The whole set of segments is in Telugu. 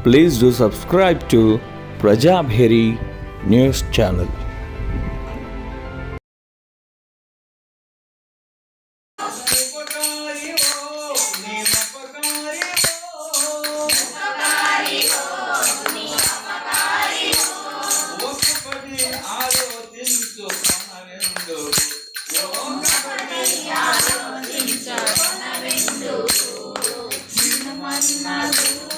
Please do subscribe to Prajabheri News Channel.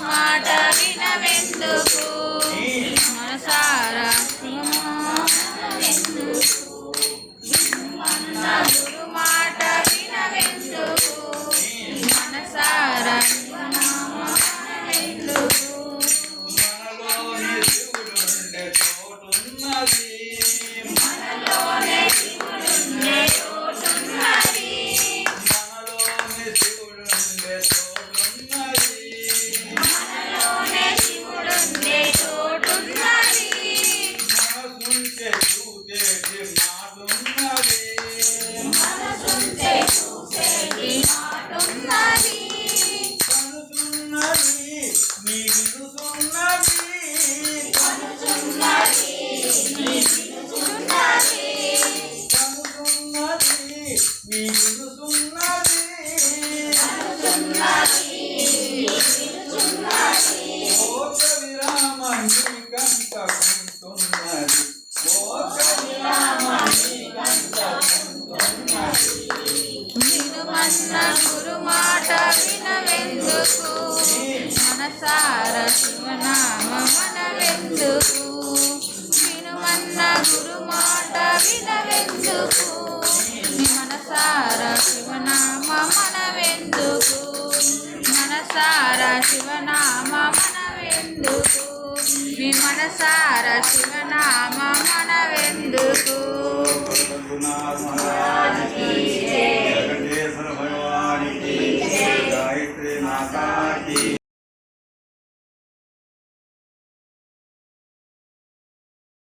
మాట వినవెందుకు మనసారా గురు మాట వినవెందుకు మనసారా మనలోనే శివుడుండే చోటున్నది గురు మాట వినవెందుకు మనసార శివనామ మనవెందుకు వినుమన్న గురు మాట వినవెందుకు మనసార శివనామ మనవెందుకు మనసార శివనామ మనవెందుకు మనసార శివనామ మనవెందుకు